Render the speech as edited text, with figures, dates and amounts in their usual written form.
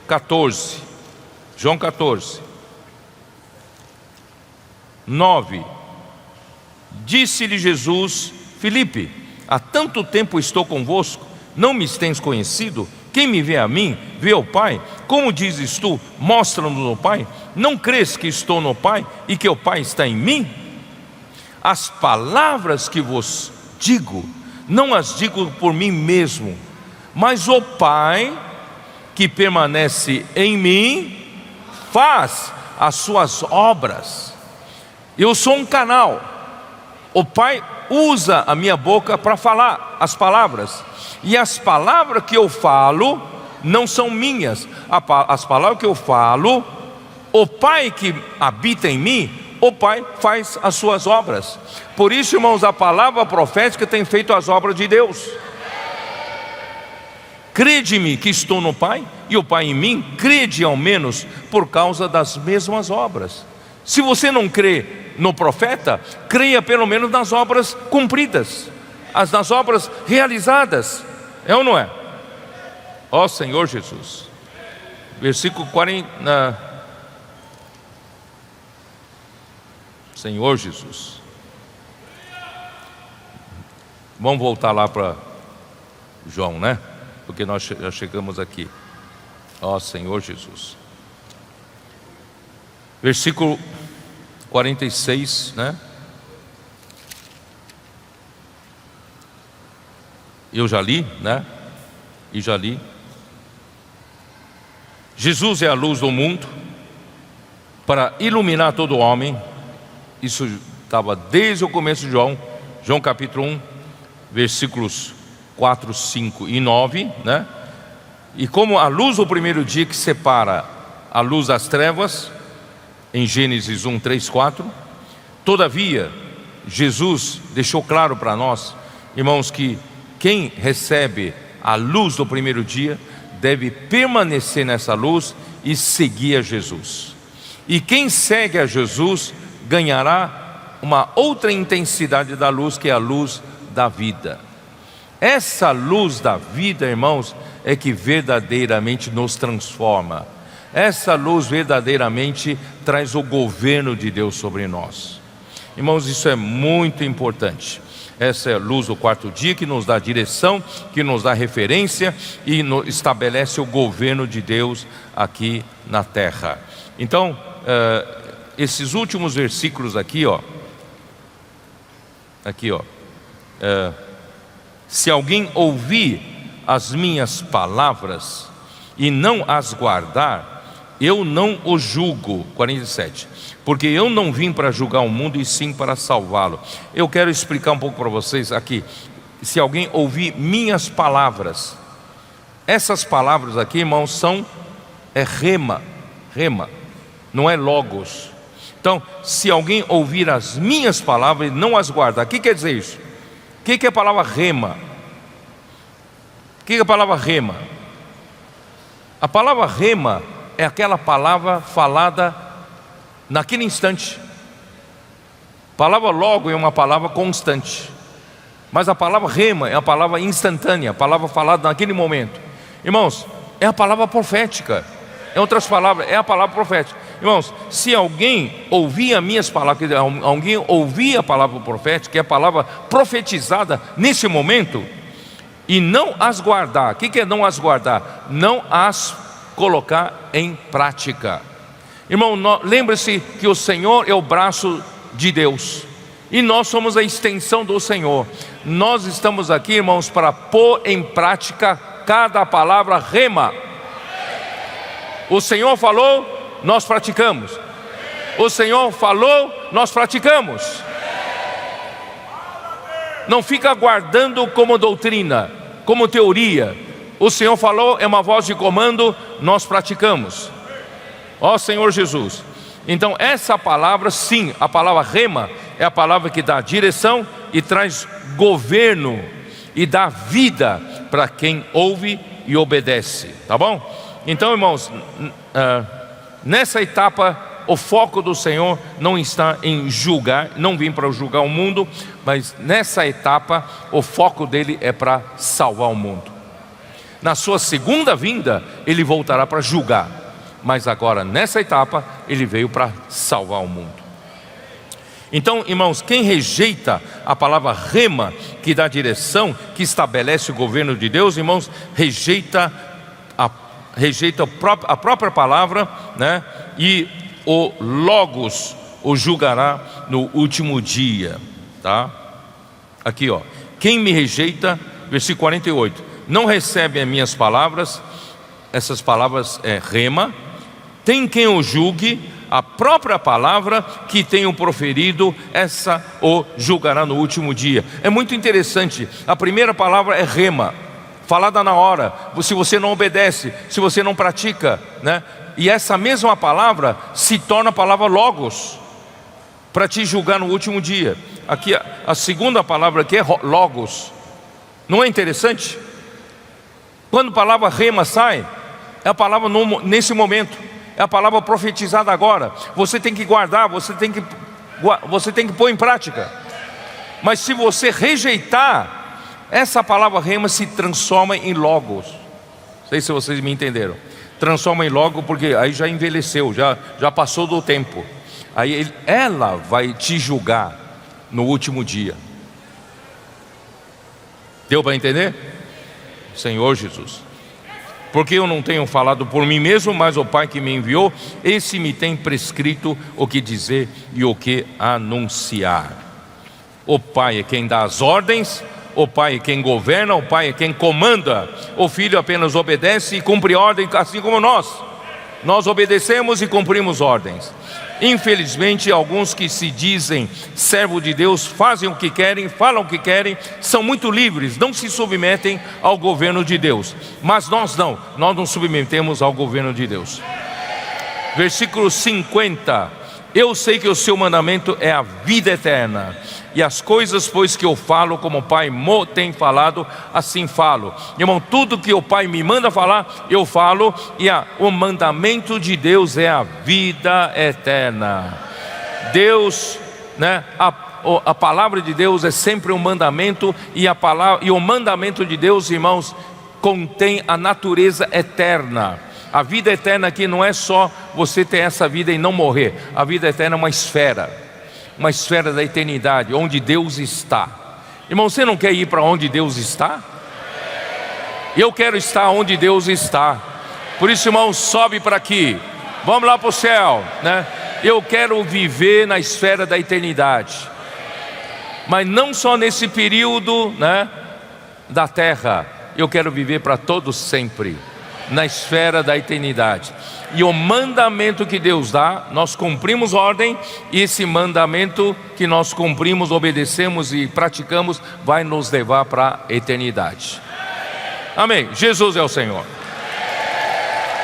14. João 14, 9. Disse-lhe Jesus: Filipe, há tanto tempo estou convosco, não me tens conhecido? Quem me vê a mim, vê o Pai. Como dizes tu, mostra-nos o Pai? Não crês que estou no Pai e que o Pai está em mim? As palavras que vos digo, não as digo por mim mesmo, mas o Pai que permanece em mim faz as suas obras. Eu sou um canal. O Pai usa a minha boca para falar as palavras, e as palavras que eu falo não são minhas. As palavras que eu falo, o Pai que habita em mim, o Pai faz as suas obras. Por isso, irmãos, a palavra profética tem feito as obras de Deus. Crede-me que estou no Pai e o Pai em mim, crede ao menos por causa das mesmas obras. Se você não crê no profeta, creia pelo menos nas obras cumpridas, nas obras realizadas. É ou não é? Ó Senhor Jesus. Versículo 40. Senhor Jesus. Vamos voltar lá para João, né? Porque nós já chegamos aqui. Ó Senhor Jesus. Versículo 46, né? Eu já li, né? E já li. Jesus é a luz do mundo, para iluminar todo homem. Isso estava desde o começo de João capítulo 1, versículos 4, 5 e 9, né? E como a luz do primeiro dia que separa a luz das trevas, em Gênesis 1, 3, 4. Todavia, Jesus deixou claro para nós, irmãos, que quem recebe a luz do primeiro dia deve permanecer nessa luz e seguir a Jesus. E quem segue a Jesus ganhará uma outra intensidade da luz, que é a luz da vida. Essa luz da vida, irmãos, é que verdadeiramente nos transforma. Essa luz verdadeiramente traz o governo de Deus sobre nós. Irmãos, isso é muito importante. Essa é a luz do quarto dia que nos dá direção, que nos dá referência e estabelece o governo de Deus aqui na terra. Então, esses últimos versículos aqui, ó. Se alguém ouvir as minhas palavras e não as guardar, eu não o julgo. 47. Porque eu não vim para julgar o mundo, e sim para salvá-lo. Eu quero explicar um pouco para vocês aqui. Se alguém ouvir minhas palavras, essas palavras aqui, irmãos, é rema, não é logos. Então, se alguém ouvir as minhas palavras e não as guardar, o que quer dizer isso? O que é a palavra rema? O que é a palavra rema? A palavra rema é aquela palavra falada naquele instante. A palavra logo é uma palavra constante, mas a palavra rema é a palavra instantânea, a palavra falada naquele momento. Irmãos, é a palavra profética. Em outras palavras, é a palavra profética. Irmãos, se alguém ouvir as minhas palavras, alguém ouvir a palavra profética, que é a palavra profetizada nesse momento, e não as guardar. O que é não as guardar? Não as colocar em prática. Irmão, lembre-se que o Senhor é o braço de Deus e nós somos a extensão do Senhor. Nós estamos aqui, irmãos, para pôr em prática cada palavra rema. O Senhor falou, nós praticamos. O Senhor falou, nós praticamos. Não fica guardando como doutrina, como teoria. O Senhor falou, é uma voz de comando, nós praticamos. Ó Senhor Jesus. Então essa palavra, sim, a palavra rema é a palavra que dá direção e traz governo e dá vida para quem ouve e obedece, tá bom? Então, irmãos, nessa etapa o foco do Senhor não está em julgar, não vim para julgar o mundo, mas nessa etapa o foco dele é para salvar o mundo. Na sua segunda vinda, ele voltará para julgar. Mas agora, nessa etapa, ele veio para salvar o mundo. Então, irmãos, quem rejeita a palavra rema, que dá direção, que estabelece o governo de Deus, irmãos, rejeita a própria palavra, né? E o Logos o julgará no último dia, tá? Aqui, ó, quem me rejeita, versículo 48, não recebe as minhas palavras, essas palavras é rema, tem quem o julgue, a própria palavra que tenho proferido, essa o julgará no último dia. É muito interessante, a primeira palavra é rema, falada na hora, se você não obedece, se você não pratica, né? E essa mesma palavra se torna a palavra logos, para te julgar no último dia. Aqui a segunda palavra aqui é logos. Não é interessante? Quando a palavra rema sai, é a palavra nesse momento, é a palavra profetizada agora. Você tem que guardar, você tem que pôr em prática. Mas se você rejeitar, essa palavra rema se transforma em logos. Não sei se vocês me entenderam. Transforma em logo, porque aí já envelheceu, já passou do tempo. Aí ela vai te julgar no último dia. Deu para entender? Senhor Jesus. Porque eu não tenho falado por mim mesmo, mas o Pai que me enviou, esse me tem prescrito o que dizer e o que anunciar. O Pai é quem dá as ordens, o Pai é quem governa, o Pai é quem comanda. O Filho apenas obedece e cumpre ordem, assim como nós. Nós obedecemos e cumprimos ordens. Infelizmente, alguns que se dizem servo de Deus fazem o que querem, falam o que querem, são muito livres, não se submetem ao governo de Deus. Mas nós nos submetemos ao governo de Deus. Versículo 50: eu sei que o seu mandamento é a vida eterna, e as coisas, pois, que eu falo, como o Pai me tem falado, assim falo. Irmão, tudo que o Pai me manda falar, eu falo. E o mandamento de Deus é a vida eterna. Deus, né? A palavra de Deus é sempre um mandamento, e o mandamento de Deus, irmãos, contém a natureza eterna. A vida eterna aqui não é só você ter essa vida e não morrer. A vida eterna é uma esfera da eternidade, onde Deus está. Irmão, você não quer ir para onde Deus está? Eu quero estar onde Deus está. Por isso, irmão, sobe para aqui. Vamos lá para o céu, né? Eu quero viver na esfera da eternidade. Mas não só nesse período, né, da terra. Eu quero viver para todos sempre, na esfera da eternidade. E o mandamento que Deus dá, nós cumprimos ordem, e esse mandamento que nós cumprimos, obedecemos e praticamos, vai nos levar para a eternidade. Amém. Jesus é o Senhor.